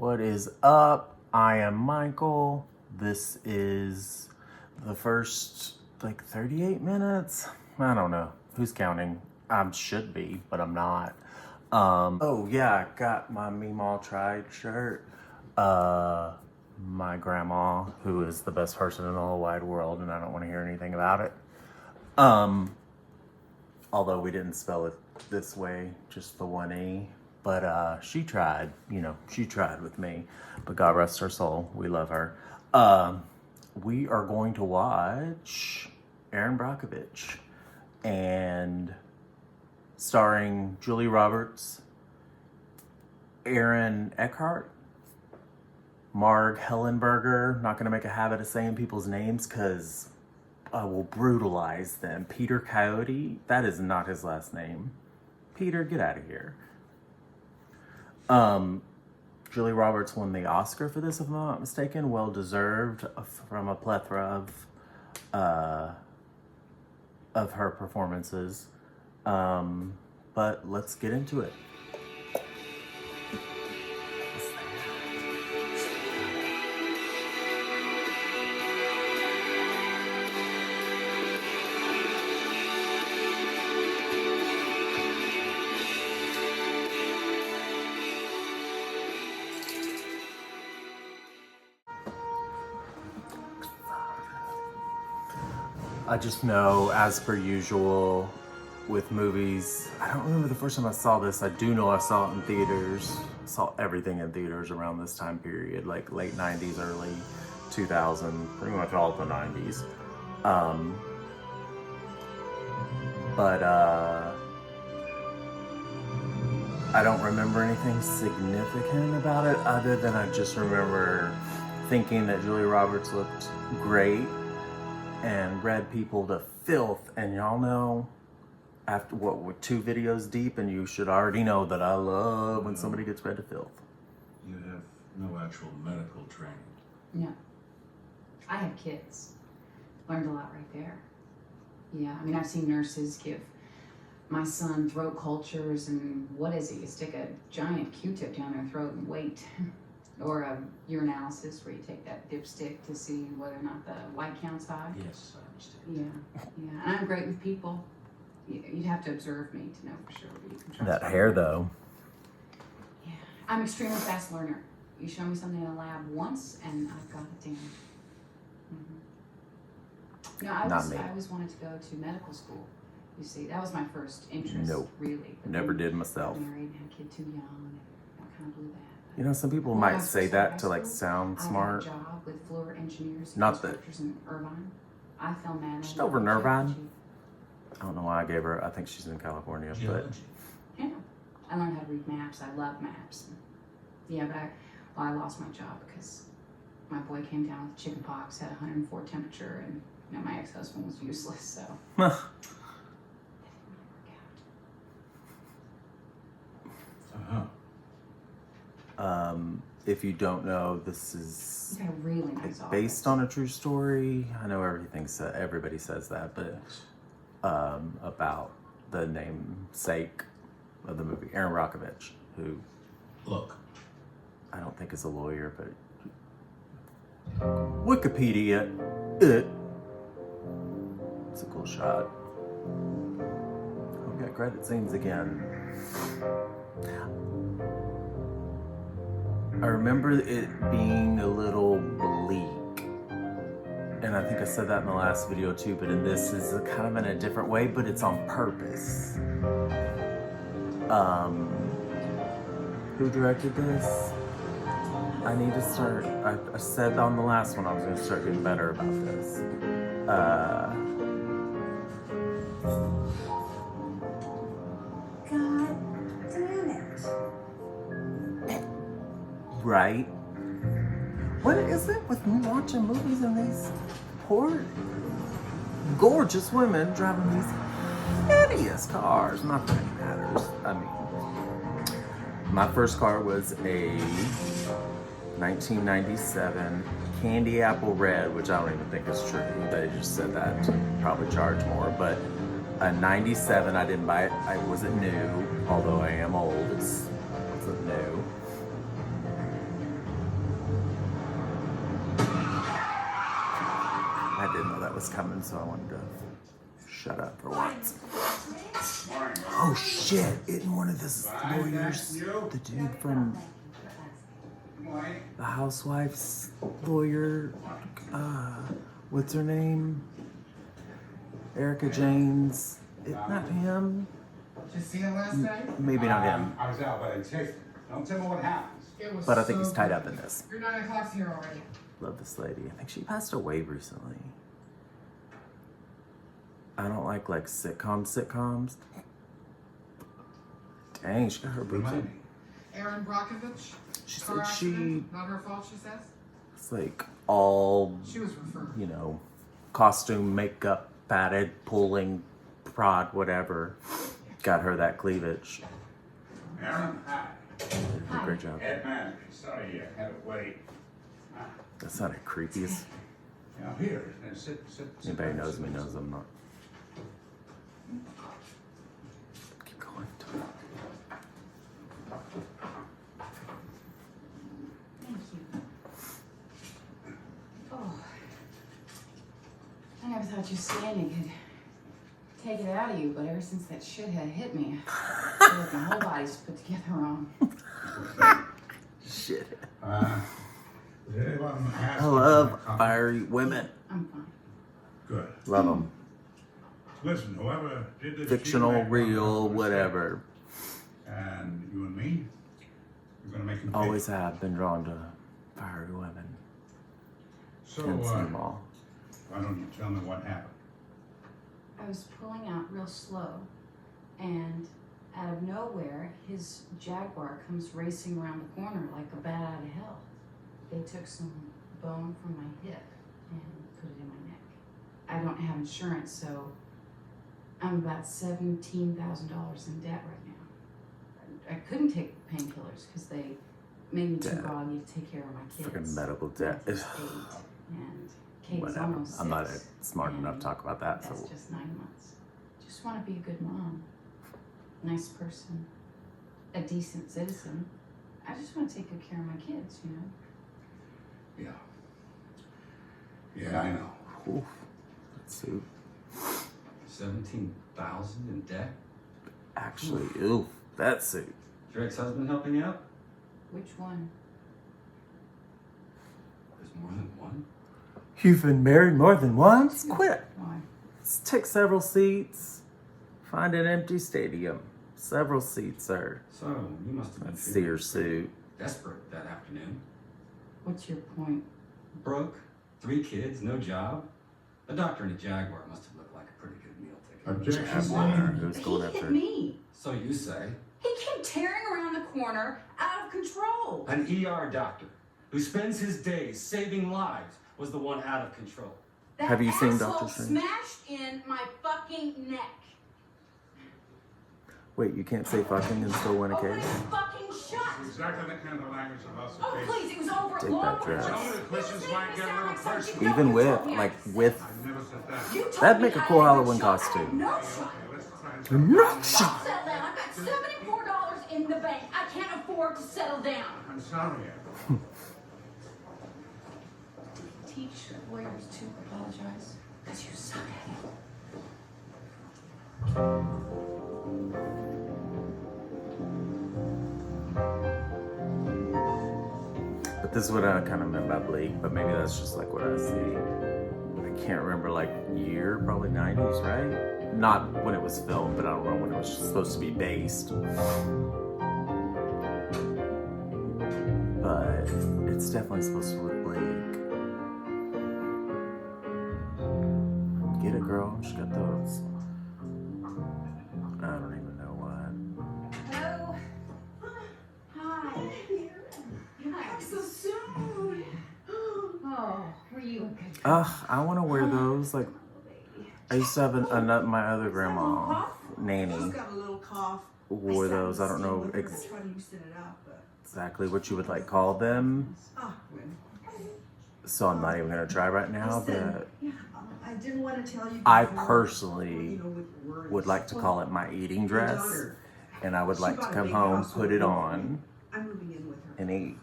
What is up? I am Michael. This is the first 38 minutes. I don't know. Who's counting? I should be, but I'm not. Oh yeah, I got my Meemaw Tried shirt. My grandma, who is the best person in the whole wide world, and I don't want to hear anything about it. Although we didn't spell it this way, just the one E. But she tried, she tried with me. But God rest her soul, we love her. We are going to watch Erin Brockovich, and starring Julie Roberts, Aaron Eckhart, Marg Hellenberger. Not going to make a habit of saying people's names because I will brutalize them. Peter Coyote, that is not his last name. Peter, get out of here. Julie Roberts won the Oscar for this, if I'm not mistaken. Well deserved from a plethora of her performances. But let's get into it. I just know, as per usual with movies, I don't remember the first time I saw this. I do know I saw it in theaters. I saw everything in theaters around this time period, like late 90s, early 2000, pretty much all the 90s. But I don't remember anything significant about it other than I just remember thinking that Julie Roberts looked great and read people to filth. And y'all know, after we're 2 videos deep, and you should already know that I love when somebody gets read to filth. You have no actual medical training. No. I have kids. Learned a lot right there. Yeah, I mean, I've seen nurses give my son throat cultures, and what is it? You stick a giant Q-tip down their throat and wait. Or a urinalysis where you take that dipstick to see whether or not the white count's high. Yes, I understand. Yeah. And I'm great with people. You'd have to observe me to know for sure. But you can trust That me. hair, though. Yeah, I'm extremely fast learner. You show me something in a lab once, and I've got it down. Mm-hmm. No, I always wanted to go to medical school. You see, that was my first interest. Nope. Really. But Never then did myself. I married and had a kid too young, and that kind of blew that. You know, some people When I might was say first that in to high like school, sound smart. I got a job with Floor Engineers and Not that- Constructors in Irvine. I fell mad. She's over in Irvine. I don't know why I gave her. I think she's in California, but Geology. Yeah, I learned how to read maps. I love maps. Yeah, but I lost my job because my boy came down with chicken pox, had 104 temperature, and my ex-husband was useless. So that didn't really work out. if you don't know, this is He's got a really nice office. based on a true story. I know everybody says that, but about the namesake of the movie, Erin Brockovich, who Look, I don't think is a lawyer, but Wikipedia it. It's a cool shot. We got credit scenes again. I remember it being a little bleak, and I think I said that in the last video too, but in this is kind of in a different way, but it's on purpose. Who directed this? I need to start, I said on the last one I was going to start getting better about this. God damn it. Right? What is it with me watching movies and these poor, gorgeous women driving these hideous cars? Not that it matters. I mean, my first car was a 1997 Candy Apple Red, which I don't even think is true. They just said that to probably charge more. But a 97, I didn't buy it. I wasn't new, although I am old. It wasn't new. was coming, so I wanted to shut up for once. Morning. Oh shit! Isn't one of the lawyers the dude from Morning. the Housewife's lawyer? What's her name? Erica Janes. Isn't that him? Did you see him last night? Maybe not him, I was out, but I tasted. Don't tell me what happens. It was but I think so he's tied good. up in this. Your 9 o'clock's here already. Love this lady. I think she passed away recently. I don't like sitcoms. Dang, she got her boobs Remind up. me. Erin Brockovich. She Car said she accident. Not her fault, she says. it's like all, She was referred. you know, costume, makeup, padded, pulling, prod, whatever. Got her that cleavage. Erin, hi. Did a great job. Ed Manager. Sorry you had to wait. That's not as creepy as Now here, sit. anybody down, knows sit me down. knows I'm not. Keep going. Thank you. Oh. I never thought you standing could take it out of you, but ever since that shithead hit me, I feel like my whole body's put together wrong. Shit. Did anyone ask I you love for a copy? fiery women. I'm fine. Good. Love them. Listen, whoever did this. Fictional, feedback real, was whatever. And you and me, we're gonna make him pay. Always have been drawn to fiery women. So, Can't see them all. why don't you tell me what happened? I was pulling out real slow, and out of nowhere, his Jaguar comes racing around the corner like a bat out of hell. They took some bone from my hip and put it in my neck. I don't have insurance, so I'm about $17,000 in debt right now. I couldn't take painkillers because they made me too Debt. groggy to take care of my kids. Freaking medical debt. Matthew's 8, and Katie's Whatever. almost 6. I'm not smart enough to and talk about that, That's so just 9 months. Just want to be a good mom, nice person, a decent citizen. I just want to take good care of my kids, you know. Yeah, I know. oof. Let's see. 17,000 in debt? Actually, oof, that suit. Is your ex-husband helping you out? Which one? There's more than one? You've been married more than once? Quit it. Why? Let's take several seats. Find an empty stadium. Several seats, sir. So, you must have been Let's see your suit. desperate that afternoon. What's your point? Broke, 3 kids, no job. A doctor in a Jaguar must have looked like a pretty good meal ticket. Objection. Jaguar. Who's He going hit after? me. So you say, He came tearing around the corner, out of control. an ER doctor who spends his days saving lives was the one out of control. That Have you seen asshole Dr. Strange? smashed in my fucking neck. Wait, you can't say fucking and still win a Open case? his fucking shut. Exactly the kind of language of us. Oh, please, it was over Take long that, before Jack. this. Some of the questions might get a little personal. Even with, like, with, I never said that. You told That'd me make a I cool had no Halloween shot. I had costume. No Okay, shot. let's try and not settle shot. Settle down. I've got $74 in the bank. I can't afford to settle down. I'm sorry. Teach lawyers to apologize because you suck at it. but this is what I kind of meant by bleak, but maybe that's just like what I see. I can't remember, like, year, probably 90s, right? Not when it was filmed, but I don't know when it was supposed to be based. But it's definitely supposed to look bleak. Get it, girl. She got those. I don't even know what. Hello. Hi. Hi. So soon. Oh, were you a good Ugh, I want to wear those. Like, I used to have my other grandma, She's Nanny, got a little cough. wore those. I don't know Try to loosen it up, but exactly what you would like call them. when. So I'm not even gonna try right now, but I didn't want to tell you. I before, personally with words. would like to call it my eating My dress, daughter, and I would she like to bought a come big home, house put it over on, I'm moving in with her. and eat.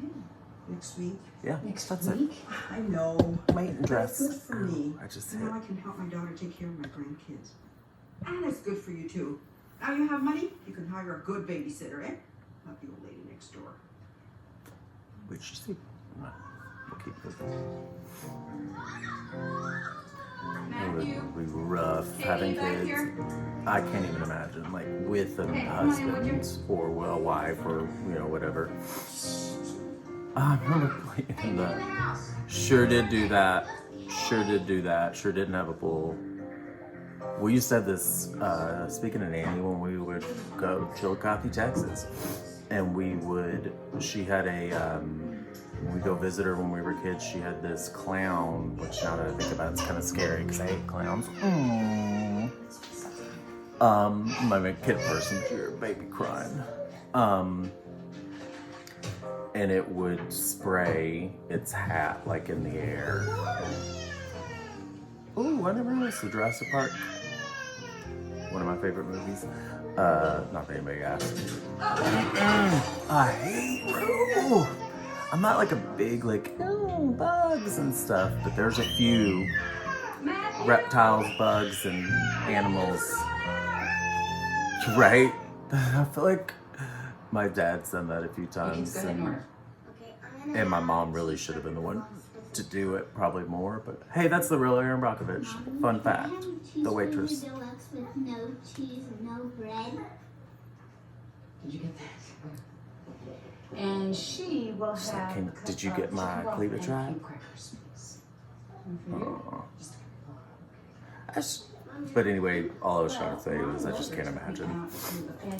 Yeah. next week. Yeah, Next that's week? I know. Maiden But dress. it's good for me. I just And hit. now I can help my daughter take care of my grandkids. And it's good for you too. Now you have money, you can hire a good babysitter, eh? Not the old lady next door. Wait, you see? No, we'll keep it. Matthew. It would be rough having back kids. here. I can't even imagine, like, with a Hey, come on in, would you? husband or a wife or, whatever. I remember playing in the. house. Sure did do that. Sure did do that. Sure didn't have a pool. We used to have this, speaking of Nanny, when we would go to Chillicothe, Texas, and she had a, when we go visit her when we were kids, she had this clown, which now that I think about it, it's kind of scary because I hate clowns. My kid person, your baby crying. And it would spray its hat like in the air. Ooh, I never noticed the Jurassic Park. One of my favorite movies. Not that anybody asked. I hate ooh. I'm not like a big bugs and stuff, but there's a few reptiles, bugs, and animals. Right? I feel like my dad's done that a few You need times, to go ahead and order. and my mom really should have been the one to do it, probably more. But hey, that's the real Erin Brockovich. Fun fact: the waitress. Deluxe with no cheese and no bread. Did you get that? And she will So have. did you get my cleavage and right? cube crackers, please. And for you? Aw. Just But anyway, all I was trying to say was I just can't imagine.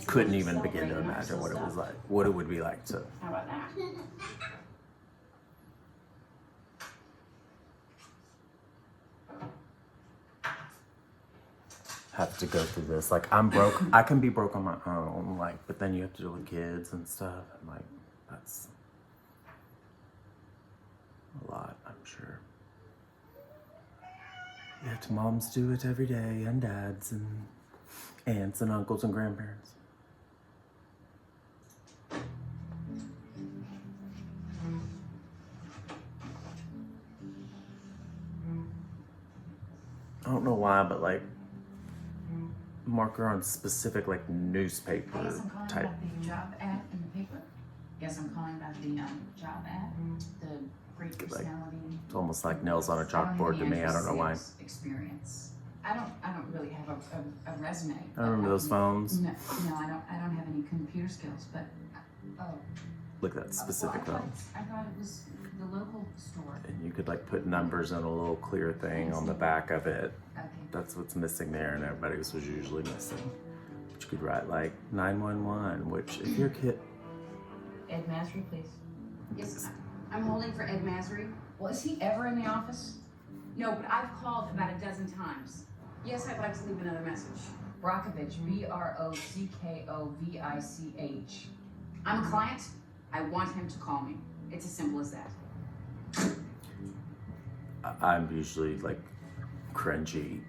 Couldn't even begin to imagine what it was like, what it would be like to. How about that? Have to go through this. Like, I'm broke. I can be broke on my own. Like, but then you have to deal with kids and stuff. And like, that's a lot, I'm sure. Yet moms do it every day, and dads, and aunts, and uncles, and grandparents. I don't know why, but like, marker on specific like newspaper Yes, I'm calling type. about the job ad in the paper. Yes, I'm calling about the job ad. The great Like, personality. It's almost like nails on a I don't have chalkboard any to me. I don't know why. sales experience. I don't really have a resume. I remember those phones. No, I don't have any computer skills. But Look at that specific well, phone. I thought it was the local store. And you could like put numbers in a little clear thing on the back of it. Okay. That's what's missing there, and everybody's was usually missing. But you could write like 911, which if your kid. Ed Masry, please. Yes, I'm holding for Ed Masry. Well, is he ever in the office? No, but I've called about a dozen times. Yes, I'd like to leave another message. Brockovich, Brockovich. I'm a client. I want him to call me. It's as simple as that. I'm usually like cringy.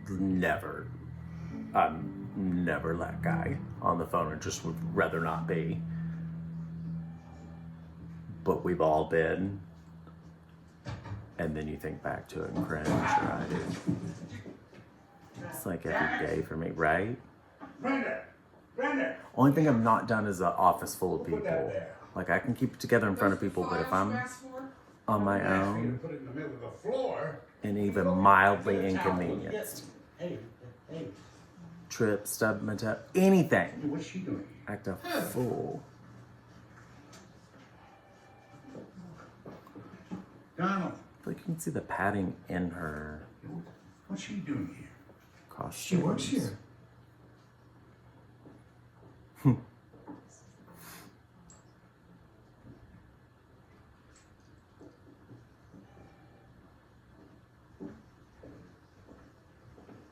I'm never that guy on the phone, and just would rather not be. But we've all been. And then you think back to it and cringe, right? It's like every day for me, right? Brenda! Brenda! Only thing I've not done is an office full of Put that people. there. Like I can keep it together in front of people, but if I'm on my own Put it in the middle of the floor. and even mildly inconvenienced, Hey, trip, stub my toe, anything, what's she doing? act a fool. Donald, I feel like you can see the padding in her what's she doing here? costume.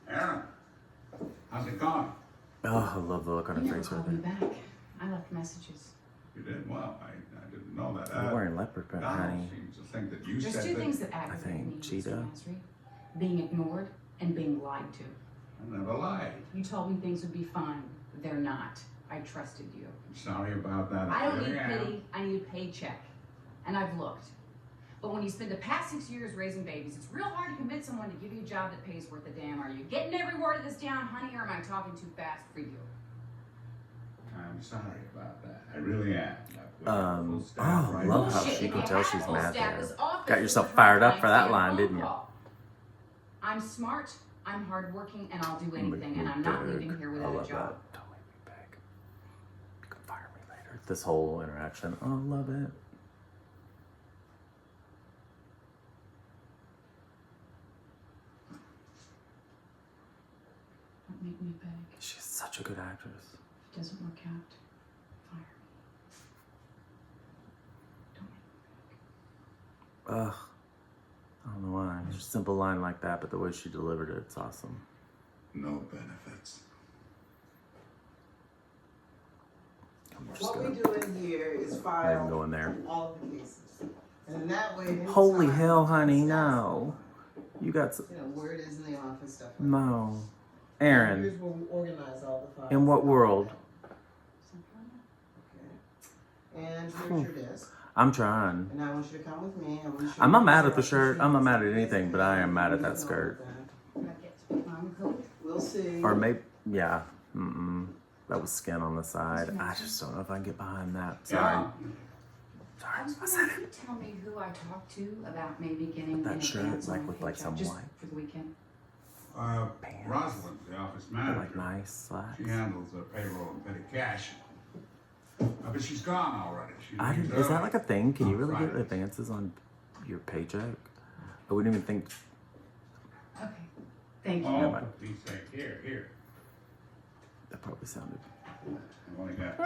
Erin, how's it going? Oh, I love the look on You her never face right called me there. back. I left messages. You did well. I didn't know that. You're wearing leopard print, Donald honey. seems to think that you There's said two that. things that aggravate think me, Mr. cheetah. Masry. Being ignored and being lied to. I never lied. You told me things would be fine, but they're not. I trusted you. I'm sorry about that. I don't Here need am. pity, I need a paycheck. And I've looked. But when you spend the past 6 years raising babies, it's real hard to convince someone to give you a job that pays worth a damn. Are you getting every word of this down, honey, or am I talking too fast for you? I'm sorry about that. I really am. Oh, love how Bullshit. she If can you tell had she's full mad staff, there. this office Got would yourself have fired up time for to that stay on line, phone didn't you? call. I'm smart, I'm hardworking, and I'll do Make anything, me and I'm not beg. leaving here I without love a job. that. Don't make me beg. You can fire me later. This whole interaction. Oh, I love it. Don't make me beg. She's such a good actress. If it doesn't work out, fire me. Don't make me beg. Ugh. I don't know why. Just a simple line like that, but the way she delivered it, it's awesome. No benefits. I'm just What gonna we do in here is not even file go in there. all of the cases. And in that way, anytime Holy hell, honey, staff- no. You got some. You know, where it is in the office, stuff like No. that. Aaron, Here's where we organize all the files. in what world? Okay. And here's your desk. I'm trying. And I want you to come with me. I want you to show I'm not me mad at the instructions. shirt. I'm not mad at anything, but I am mad at that skirt. Can I get to my coat? We'll see. Or maybe, yeah. That was skin on the side. I just don't know if I can get behind that. Sorry. Yeah. I was Sorry. I said wondering if it. you tell me who I talked to about maybe getting That an shirt, advance like, on with, a like, paycheck some just white for the weekend. Pants. Rosalind's the office They're manager. like nice slacks. She handles the payroll and petty cash. But she's gone already. She I leaves didn't, is that early. like a thing? Can you On really get Fridays. advances on your paycheck? I wouldn't even think. Okay. Thank you. Oh, these things. Here. That probably sounded. I've only got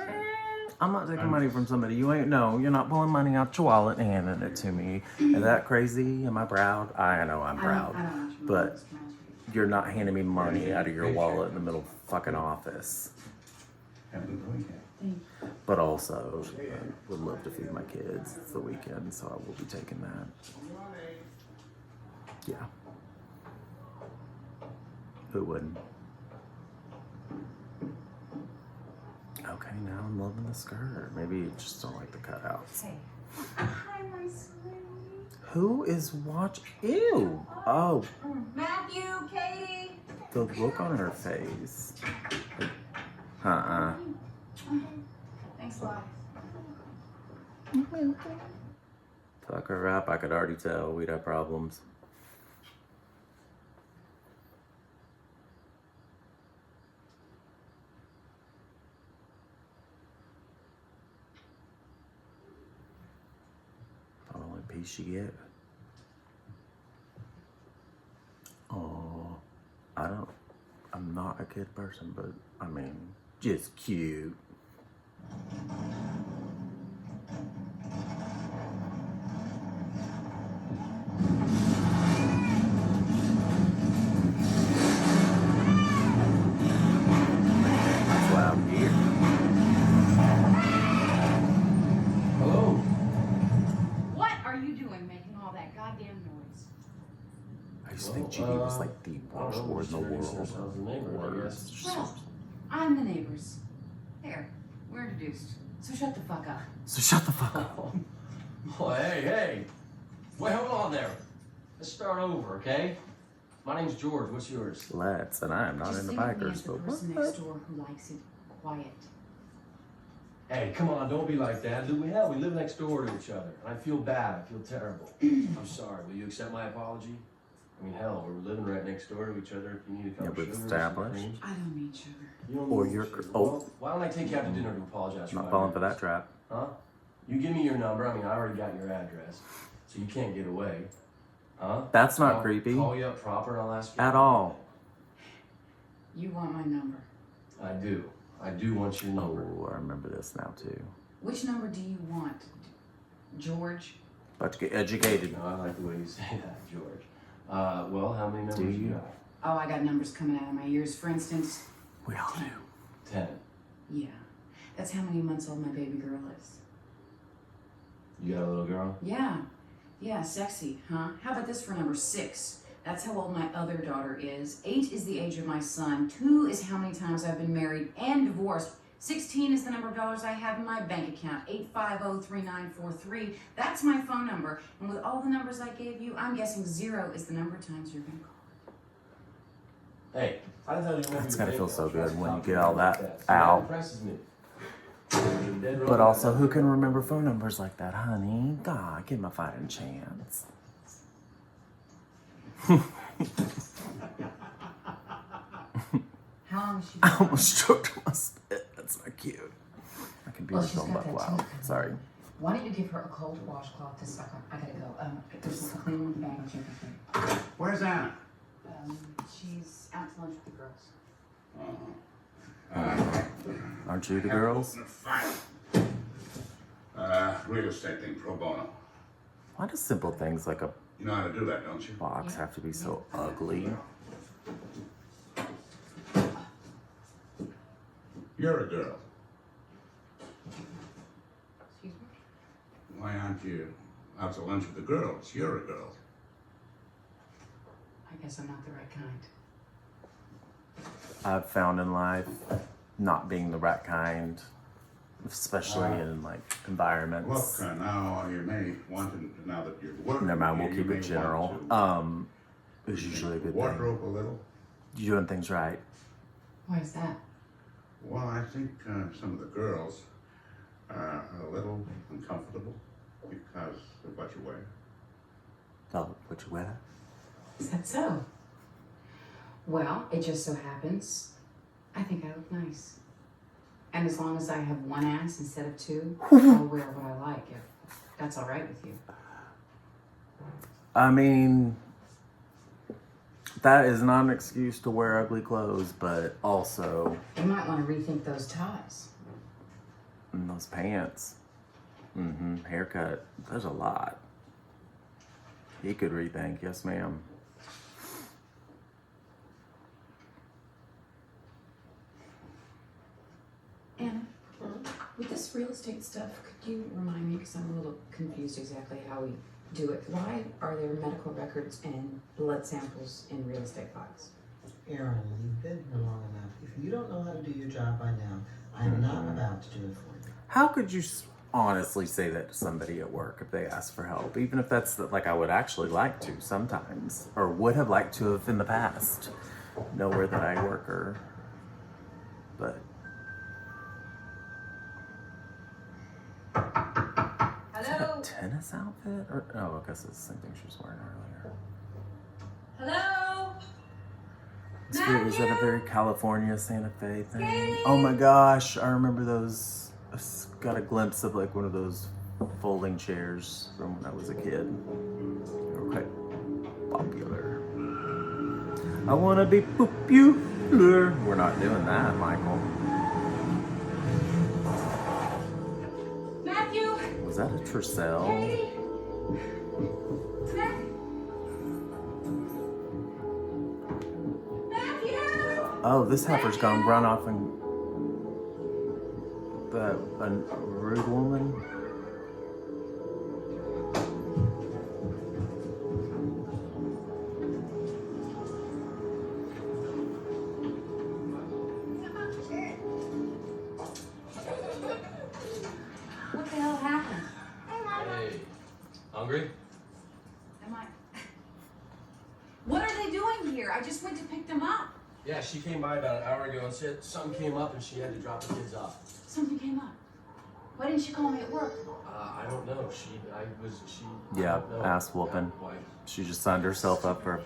I'm not taking money from somebody. You ain't. No, you're not pulling money out your wallet and handing it to me. Is that crazy? Am I proud? I know I'm proud. I don't want your But money, Mr. Manager. you're not handing me money out of your wallet in the middle of fucking office. have a good weekend. Thank you. But also, I would love to feed my kids. It's the weekend, so I will be taking that. Yeah. Who wouldn't? Okay, now I'm loving the skirt. Maybe you just don't like the cutouts. Hey. Hi, my sweetie. Who is watching? Ew! Oh, Matthew, Katie. the look on her face. Uh-uh. Thanks a lot. Fuck her up. I could already tell we'd have problems. Only piece you get. Oh, I'm not a kid person, but I mean, just cute. That's loud here. Hello. What are you doing making all that goddamn noise? I used to think GD was like the worst word in the world. Worst. Well, I'm the neighbors. There, we're introduced. So shut the fuck up. So shut the fuck up. Oh, hey. Wait, hold on there. Let's start over, okay? My name's George. What's yours? Let's, and I am not Just into think of me bikers, as the but person what? next door who likes it quiet. Hey, come on, don't be like that. We live next door to each other. I feel bad. I feel terrible. I'm sorry. Will you accept my apology? I mean, hell, we're living right next door to each other. If you need a cup Yeah, of but sugar or some established. cream. I don't need sugar. You don't Or need you're- sugar. oh. Well, why don't I take you out to dinner to apologize for Not my falling for that manners? trap. Huh? You give me your number. I mean, I already got your address, so you can't get away. Huh? That's not I'll creepy. Call you up proper and I'll ask you. At all. You want my number. I do. I do want your number. Oh, I remember this now too. Which number do you want? George? About to get educated. No, I like the way you say that, George. Well, how many numbers Do you? got? Oh, I got numbers coming out of my ears. For instance, We all do. 10. yeah. That's how many months old my baby girl is. You got a little girl? Yeah. Yeah, sexy, huh? How about this for number 6? That's how old my other daughter is. 8 is the age of my son. 2 is how many times I've been married and divorced. 16 is the number of dollars I have in my bank account. 850-3943. That's my phone number. And with all the numbers I gave you, I'm guessing 0 is the number of times you're gonna call. Hey, I thought you remember It's your gotta feel bank so account. good when you Stop get all like that See, that out. impresses me. You're dead wrong But about also, that. who can remember phone numbers like that, honey? God, give him a fighting chance. How long has she I been? almost choked my spit. That's not cute. My computer's she's going got buck that wild. too. Sorry. Why don't you give her a cold washcloth to suck on? I gotta go. There's a clean one bag of chicken food. Where's Anna? She's out to lunch with the girls. Aren't you the girls? Real estate thing, pro bono. Why do simple things like a You know how to do that, don't you? box have to be so ugly? You're a girl. Excuse me? Why aren't you out to lunch with the girls? You're a girl. I guess I'm not the right kind. I've found in life not being the right kind, especially in like environments. Look, now you may want to, now that you're working. Never mind, we'll you keep may it general. want It's to usually a good thing. wardrobe a little. You're doing things right. Why is that? Well, I think some of the girls are a little uncomfortable because of what you wear. Oh, what you wear? Is that so? Well, it just so happens, I think I look nice. And as long as I have one ass instead of two, I'll wear what I like, if that's all right with you. I mean, that is not an excuse to wear ugly clothes, but also You might want to rethink those ties. those pants. Haircut. There's a lot. He could rethink. Yes, ma'am. Anna, with this real estate stuff, could you remind me, because I'm a little confused exactly how we do it. Why are there medical records and blood samples in real estate files? Erin, you've been here long enough. If you don't know how to do your job by now, I'm not about to do it for you. How could you honestly say that to somebody at work if they ask for help? Even if that's like I would actually like to sometimes, or would have liked to have in the past. Nowhere that I work or, but. Is that a tennis outfit? Or, oh, I guess it's the same thing she was wearing earlier. Hello? Was that a very California Santa Fe thing? Oh my gosh, I remember those. I got a glimpse of like one of those folding chairs from when I was a kid. They were quite popular. I wanna be popular. We're not doing that, Michael. Matthew? Was that a Tercel? Katie? Matthew? Oh, this heifer's gonna run off and a rude woman. What the hell happened? Hey, hungry? Am I... What are they doing here? I just went to pick them up. Yeah, she came by about an hour ago and said something came up and she had to drop the kids off. Something came up. Why didn't she call me at work? I don't know. I Yeah, don't know. ass whooping. Yeah, why? She just signed herself up for.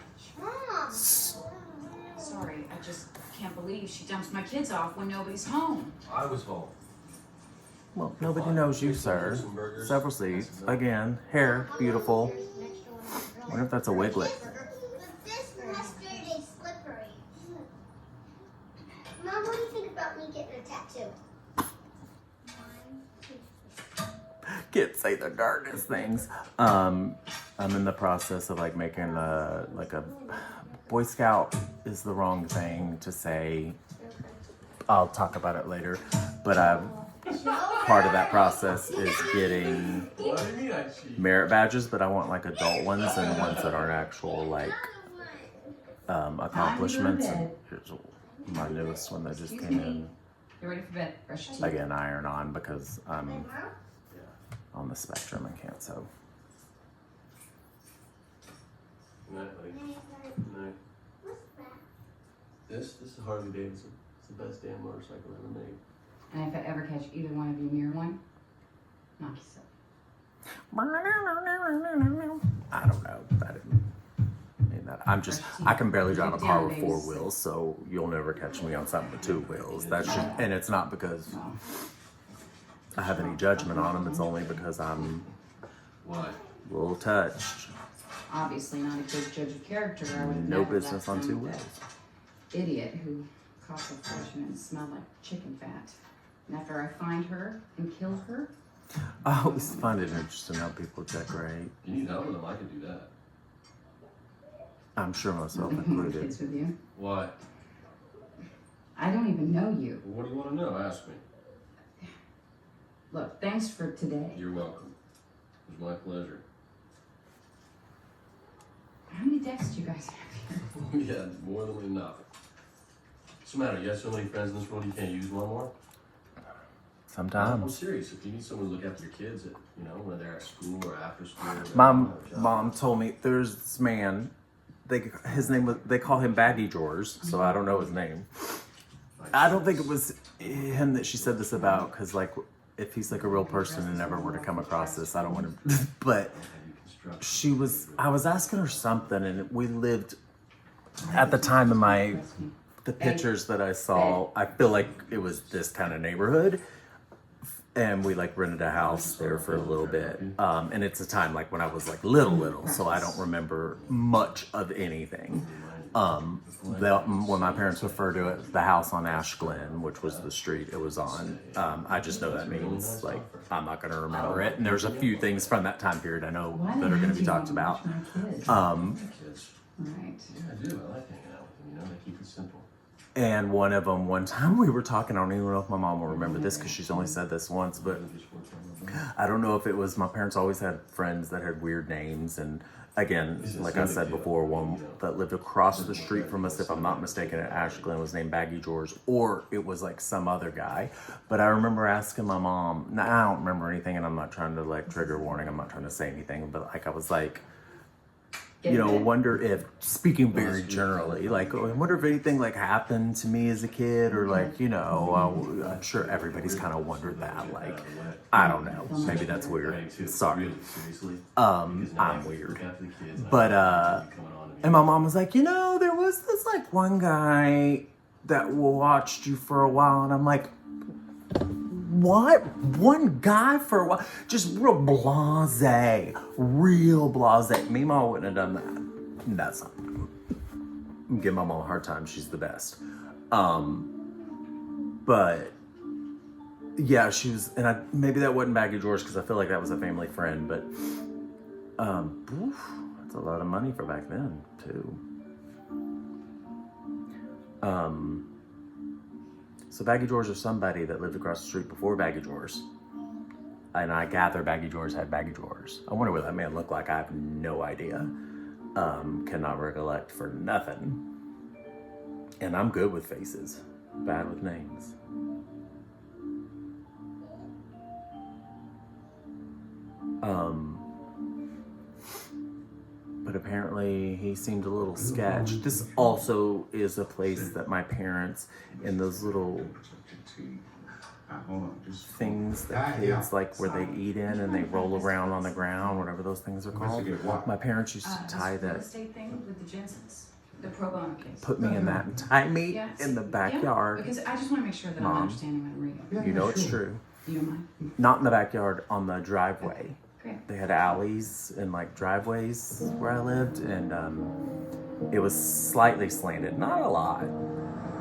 Sorry, I just can't believe she dumps my kids off when nobody's home. I was home. Well, nobody knows you, sir. Several seats. Again, hair, beautiful. I wonder if that's a wiglet. But this mustard is slippery. Mom, what do you think about me getting a tattoo? Can't say the darndest things. I'm in the process of like making a Boy Scout is the wrong thing to say. I'll talk about it later, but part of that process is getting What do you mean I cheat? merit badges, but I want like adult ones and ones that aren't actual like accomplishments. And here's my newest one that just came in. You ready for bed? Brush your teeth. Again, iron on because I'm Mom? on the spectrum and can't sew. Good night, buddy. Night, night. Good night. What's that? This is Harley Davidson. It's the best damn motorcycle ever made. And if I ever catch either one of you near one, knock yourself. I don't know. I didn't mean that. I can barely drive a car with 4 wheels, so you'll never catch me on something with 2 wheels. That's just, and it's not because I have any judgment on them. It's only because I'm Why? a little touched. Obviously not a good judge of character. I would have No never business left on 2 him with wheels. that idiot who cost a fortune and smelled like chicken fat. And after I find her and kill her, I always find it interesting how people decorate. You need help with them, I can do that. I'm sure myself my included. kids with you. Why? I don't even know you. Well, what do you want to know? Ask me. Look, thanks for today. You're welcome. It was my pleasure. How many decks do you guys have here? We had more than enough. What's the matter? You have so many friends in this world you can't use one more? I'm Sometimes. serious. If you need someone to look after your kids, when they're at school or after school. Or Mom told me there's this man. They call him Baggy Drawers, so I don't know his name. I don't think it was him that she said this about, because like if he's like a real person and never were to come across this, I don't want to. But I was asking her something, and we lived at the time in the pictures that I saw. I feel like it was this kind of neighborhood. And we like rented a house there for a little bit. And it's a time like when I was like little, so I don't remember much of anything. When my parents refer to it, the house on Ash Glen, which was the street it was on, I just know that means like I'm not gonna remember it. And there's a few things from that time period I know that are gonna be talked about. Kids. Right. Yeah, I do. I like hanging out with them, they keep it simple. And one of them, one time we were talking, I don't even know if my mom will remember this because she's only said this once, but I don't know if it was, my parents always had friends that had weird names. And again, like I said before, one that lived across the street from us, if I'm not mistaken, at Ash Glen was named Baggy Drawers, or it was like some other guy. But I remember asking my mom, now I don't remember anything, and I'm not trying to like trigger warning, I'm not trying to say anything, but like I was like, wonder if, speaking very generally, like, I wonder if anything like happened to me as a kid, or like, I'm sure everybody's kind of wondered that. Like, I don't know, maybe that's weird. Sorry, I'm weird. But and my mom was like, there was this like one guy that watched you for a while, and I'm like, what? One guy for a while? Just real blasé. Meemaw wouldn't have done that. That's not. I'm giving my mom a hard time. She's the best. But yeah, she was, and maybe that wasn't Baggy George because I feel like that was a family friend. But that's a lot of money for back then too. So Baggy Drawers was somebody that lived across the street before Baggy Drawers. And I gather Baggy Drawers had Baggy Drawers. I wonder what that man looked like. I have no idea. Cannot recollect for nothing. And I'm good with faces, bad with names. But apparently he seemed a little sketch. This also is a place that my parents, in those little things that kids like where they eat in and they roll around on the ground, whatever those things are called. My parents used to tie This real that, estate thing with the Jensens, the pro bono case. put me in that and tie me Yeah, in the Yeah, backyard. because I just want to make sure that Mom. I'm understanding what I'm reading. You know it's true. You don't mind? Not in the backyard, on the driveway. Great. They had alleys and like driveways where I lived, and it was slightly slanted, not a lot,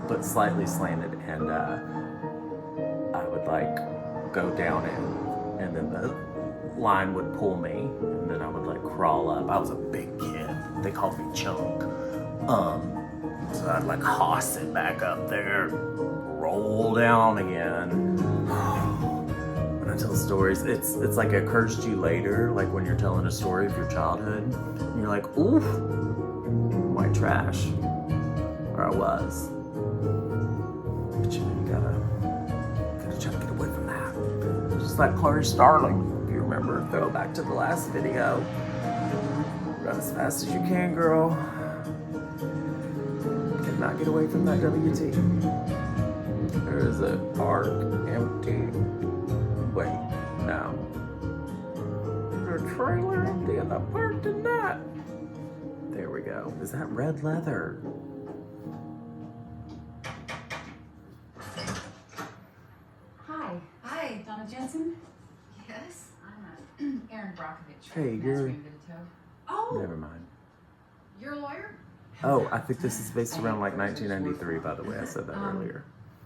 but slightly slanted, and I would like go down it, and then the line would pull me, and then I would like crawl up. I was a big kid. They called me Chunk. So I'd like hoss it back up there, roll down again. When I tell stories, it's like occurs to you later, like when you're telling a story of your childhood, and you're like, ooh, white trash, where I was. But you gotta just like Clarice Starling, if you remember. Throw back to the last video. Run as fast as you can, girl. Cannot get away from that WT. There is a park empty. Wait, no. There's a trailer empty in the parking lot. There we go. Is that red leather? Hi, Donna Jensen. Yes? I'm Erin Brockovich. Hey, you're. Oh, Never mind. you're a lawyer? Oh, I think this is based around like 1993, by the way. I said that earlier.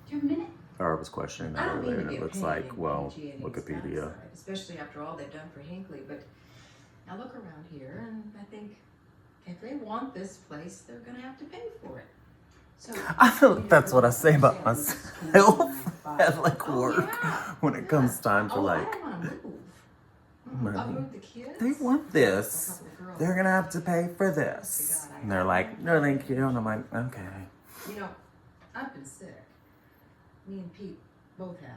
Do you have a minute? Or I was questioning that I don't mean earlier, to and be it a looks pain like, in well, PG&E's Wikipedia. backside, especially after all they've done for Hinckley, but I look around here and I think if they want this place, they're gonna have to pay for it. So I feel like that's what I say about myself at like Oh, work yeah, when it comes time for Oh, I like don't wanna move. money. Uproot the kids? They want A this. couple of girls. They're gonna have to pay for this. And they're like, no, thank you. And I'm like, okay. You know, I've been sick. Me and Pete both have.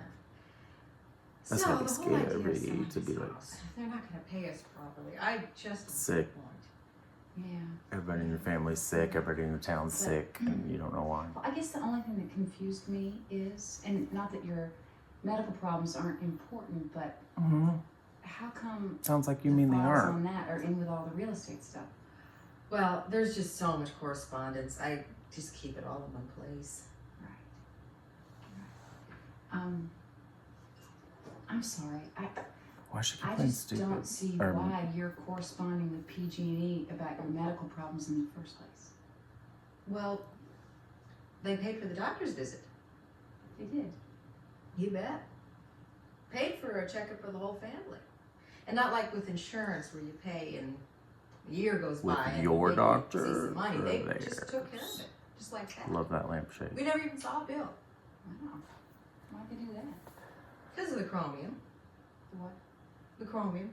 That's So, gotta be the whole idea of scary selling to be this like house, they're not gonna pay us properly. I just sick. want. yeah. Everybody in your family's sick. Everybody in your town's sick, and you don't know why. Well, I guess the only thing that confused me is, and not that your medical problems aren't important, but Mm-hmm. how come Sounds like you the mean they files aren't. on that are in with all the real estate stuff? Well, there's just so much correspondence. I just keep it all in one place. Right. I'm sorry. Why should you I play just stupid? don't see Or- why you're corresponding with PG&E about your medical problems in the first place. Well, they paid for the doctor's visit. They did. You bet. Paid for a checkup for the whole family. And not like with insurance where you pay and a year goes With by and your maybe doctor you see some money. or They theirs? just took care of it. Just like that. Love that lampshade. We never even saw a bill. Wow. Why'd they do that? Because of the chromium. The what? The chromium.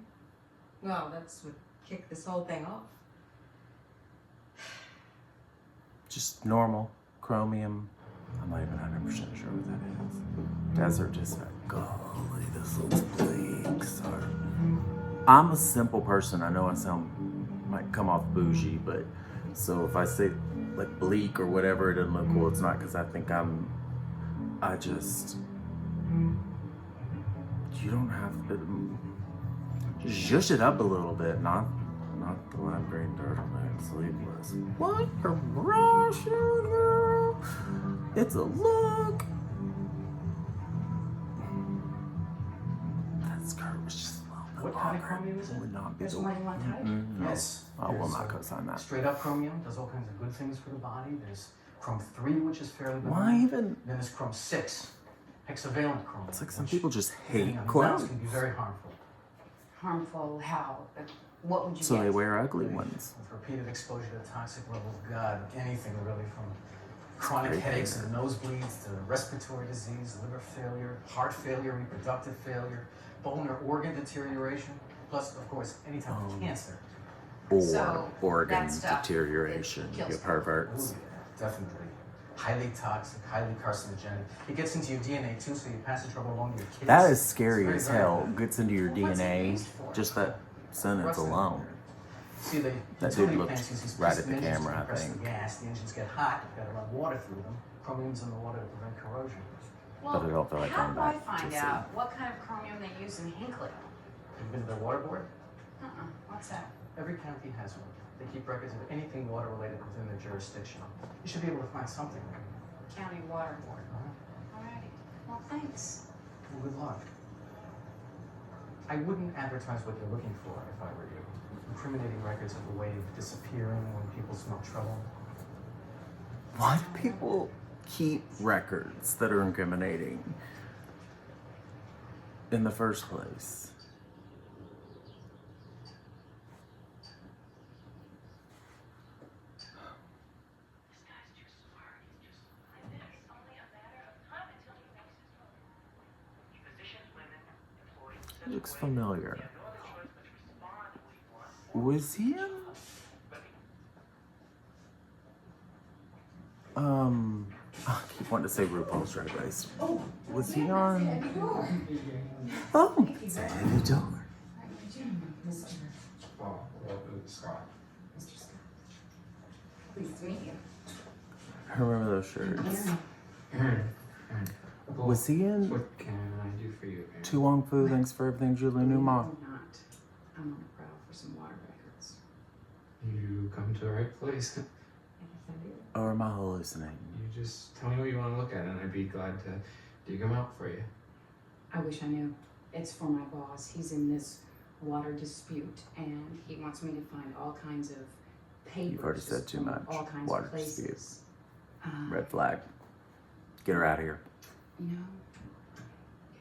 Well, that's what kicked this whole thing off. Just normal chromium. I'm not even 100% sure what that is. Desert just like, golly, this looks bleak. Sorry. I'm a simple person. I know I might come off bougie, but so if I say like bleak or whatever, it doesn't look cool. It's not because I think I just, you don't have to zhush it up a little bit, not the lime green turtleneck sleeveless. What a brush, girl? It's a look. That skirt was just a little bit What kind of longer. chromium is it? Would not be There's the more than one type? No. Yes. I will There's, not co-sign that. Straight up chromium does all kinds of good things for the body. There's chrome 3, which is fairly benign. Why even? Then there's chrome 6, hexavalent chromium. It's like some which, people just hate depending on the clothes. amounts, can be very harmful. Harmful how? What would you So get? they wear ugly ones. With repeated exposure to toxic levels, God, anything really from chronic Great headaches hair. and nosebleeds to respiratory disease, liver failure, heart failure, reproductive failure, bone or organ deterioration, plus, of course, any type of cancer. Or So, organ that stuff, deterioration. it kills You perverts. Ooh, yeah, definitely. Highly toxic, highly carcinogenic. It gets into your DNA too, so you pass the trouble along to your kids. That is scary It's as very, very hell. bad. Gets into your Well, what's it DNA. used for? Just that sentence Rustling. alone. See, the That utility dude looked plants use these right piston at the engines camera, to I compress think. The gas, the engines get hot, you've got to run water through them. Chromium's in the water to prevent corrosion. Well, But I don't feel like how going do I back find to see. out what kind of chromium they use in Hinckley? Have you been to the water board? What's that? Every county has one. They keep records of anything water related within their jurisdiction. You should be able to find something there. County Water Board. Uh-huh. Alrighty. Well, thanks. Well, good luck. I wouldn't advertise what you're looking for if I were you. Incriminating records have a way of disappearing when people smell trouble. Why do people keep records that are incriminating in the first place? He looks familiar. Was he in? I keep wanting to say RuPaul's Drag Race. Was he on? Oh, it's a heavy door. Oh, welcome to Scott. Mr. Scott. Pleased to meet you. I remember those shirts. Aaron. Was he in What can I do for you, Aaron? Tu Wong Fu? Thanks for everything, Julie Newmont. I'm not. I'm on the prowl for some water records. You come to the right place. Yes, I do. Or am I hallucinating? You just tell me what you want to look at, and I'd be glad to dig them out for you. I wish I knew. It's for my boss. He's in this water dispute, and he wants me to find all kinds of papers. You've already said too from much. All kinds Water of places. dispute. Red flag. Get her out of here. You know,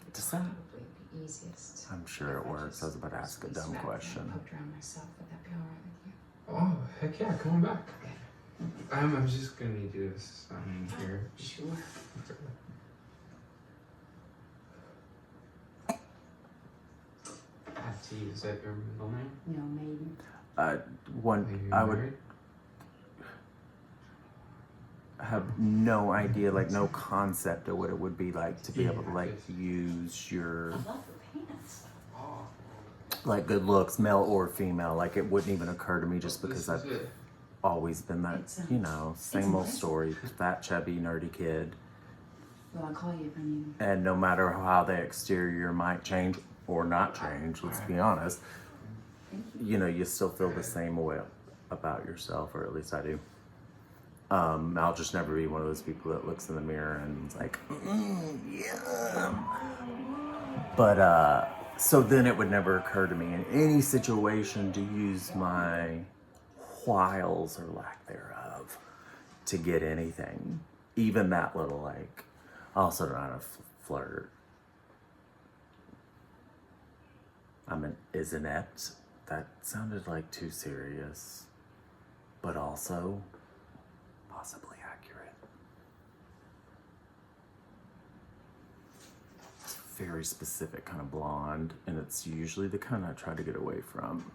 it Does would that- probably be easiest. I'm sure it if I works. just I was about to ask a dumb squeezed back question. and poked around myself. Would that be all right with you? Oh, heck yeah, come on back. I'm just gonna need you to sign here. Sure. Hattie, is that your middle name? No, Maiden. Are you I would married? have no idea, like no concept of what it would be like to be able to like Yeah. use your I love your pants. Oh, like good looks, male or female. Like it wouldn't even occur to me just this because is I've it. always been that, It's, you know, same old nice. story, fat, chubby, nerdy kid. Well, I'll call you if I need him. And no matter how the exterior might change or not change, let's be honest, you know, you still feel the same way about yourself, or at least I do. I'll just never be one of those people that looks in the mirror and is like, yeah. But, so then it would never occur to me in any situation to use my wiles or lack thereof to get anything. Even that little, like, I also don't know how to flirt. I'm an inept. That sounded like too serious, but also possibly accurate. It's very specific kind of blonde, and it's usually the kind I try to get away from.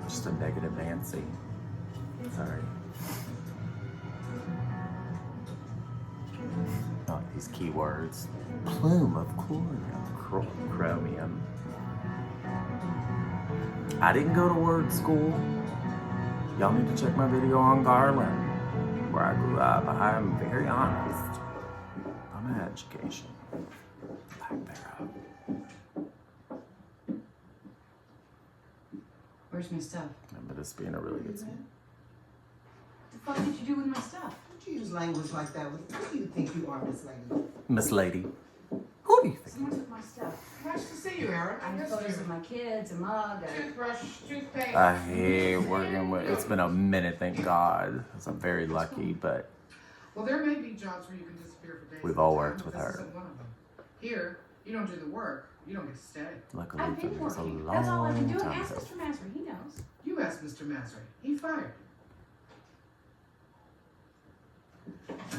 Just a negative Nancy. Sorry. Oh, these keywords. Plume of chromium. I didn't go to word school. Y'all need to check my video on Garland, where I grew up. I'm very honest. I'm an education. Lack thereof. Where's my stuff? Remember this being a really good scene. What the fuck did you do with my stuff? Don't you use language like that? Who do you think you are, Miss Lady? Miss Lady. Who do you think? Someone took my stuff. Nice to see you, Erin. I have photos of my kids, a mug, a... Toothbrush, toothpaste. I hate working with. It's been a minute, thank God. 'Cause I'm very lucky, but Well, there may be jobs where you can disappear for days. We've at a all time, worked but with this her. isn't one of them. Here, you don't do the work. You don't get to stay. luckily I've for been me, it's a working. That's all I've been long doing. time Ask ago. Mr. Masser. He knows. You asked Mr. Massery. He fired.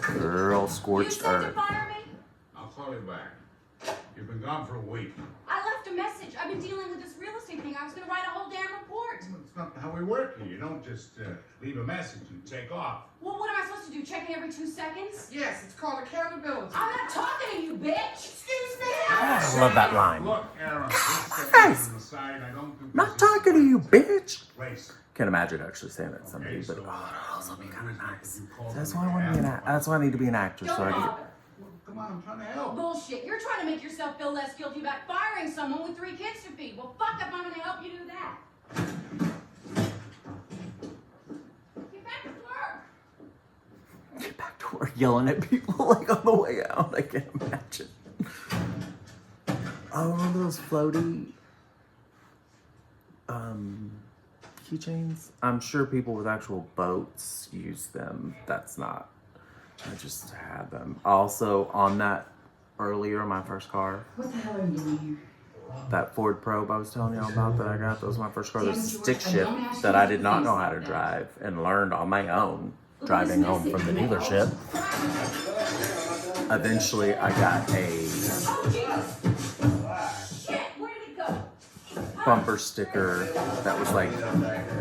Girl, You scorched said to earth. fire me? I'll call you back. You've been gone for a week. I left a message. I've been dealing with this real estate thing. I was gonna write a whole damn report. It's not how we work here. You don't just leave a message and take off. Well, what am I supposed to do? Check in every 2 seconds? Yes, it's called accountability. I'm not talking to you, bitch! Excuse me! I love that line. Look, Aaron, Guys, this is on the side. I don't think Not this is talking to you, bitch. place. Can't imagine actually saying that to somebody, but oh, also be kind of nice. That's why I want to be an. That's why I need to be an actor, Don't so I can. bother. Come on, I'm trying to help. Bullshit. You're trying to make yourself feel less guilty about firing someone with 3 kids to feed. Well, fuck if I'm gonna help you do that. Get back to work. Get back to work yelling at people like on the way out. I can't imagine. Oh, remember those floaty keychains? I'm sure people with actual boats use them. That's not. I just had them. Also, on that earlier, my first car, What the hell are you doing here? that Ford Probe I was telling y'all about that I got, that was my first car. There's a Damn, George, stick I shift don't ask that you I to did do not things know like how to that. drive and learned on my own, Look at driving this home message. from the dealership. Eventually, I got a Oh, Jesus! Shit! bumper sticker that was like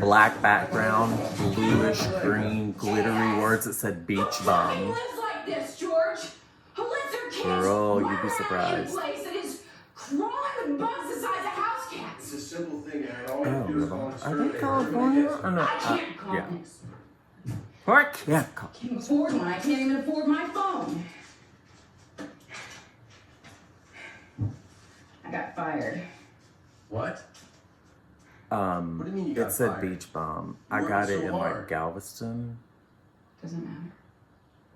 black background, bluish green, glittery words that said beach Nobody bum. lives like this, George. Who lets their kids Girl, you'd be run around surprised. in a place that is crawling with bugs the size of house cats? It's a simple thing, Aaron. All you Oh, have to do is go on a are survey. they California? Or no? I can't call yeah. next. I can't call. Can't afford one. I can't even afford my phone. I got fired. What? What do you mean you it got said fired? beach bum. You I worked got so it in hard. like Galveston. Doesn't matter.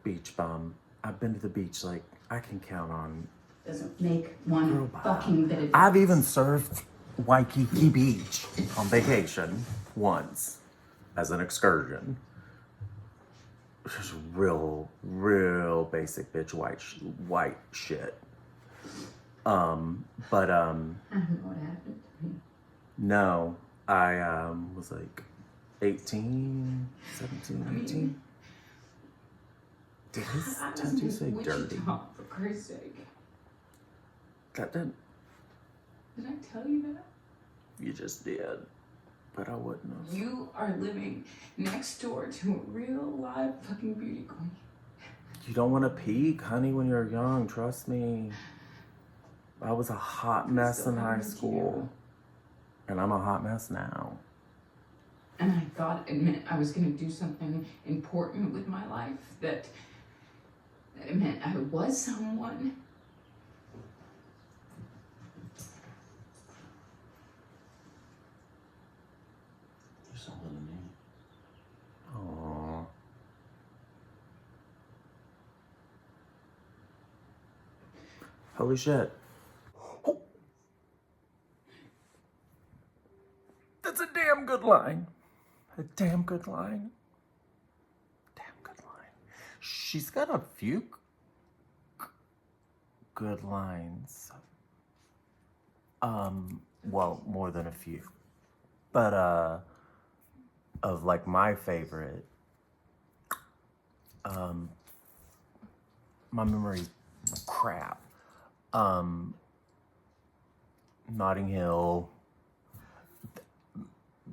Beach bum. I've been to the beach like I can count on. Doesn't make one Girl, bye. fucking bit of I've even surfed Waikiki Beach on vacation once as an excursion. Just real basic bitch white shit. But I don't know what happened to me. no, I was like 18, 17, 18. Did his I was tattoo in say dirty? Wichita, for Christ's sake. That didn't. Did I tell you that? You just did. But I wouldn't have. You are living next door to a real live fucking beauty queen. You don't want to peak, honey, when you're young. Trust me. I was a hot mess in high school. And I'm a hot mess now. And I thought it meant I was going to do something important with my life, that it meant I was someone. You're something to me. Aww. Holy shit. That's a damn good line. A damn good line. Damn good line. She's got a few good lines. Well, more than a few. But, of like my favorite, my memory's crap. Notting Hill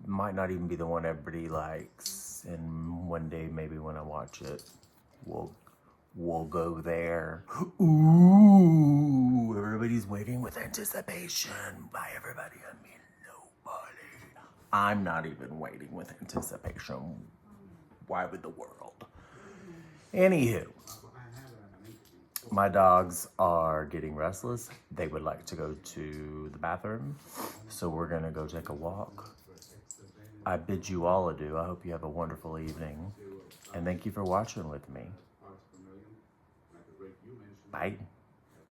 might not even be the one everybody likes, and one day maybe when I watch it, we'll go there. Ooh, everybody's waiting with anticipation. By everybody, I mean nobody. I'm not even waiting with anticipation. Why would the world? Anywho, my dogs are getting restless. They would like to go to the bathroom, so we're gonna go take a walk. I bid you all adieu. I hope you have a wonderful evening, and thank you for watching with me. Bye.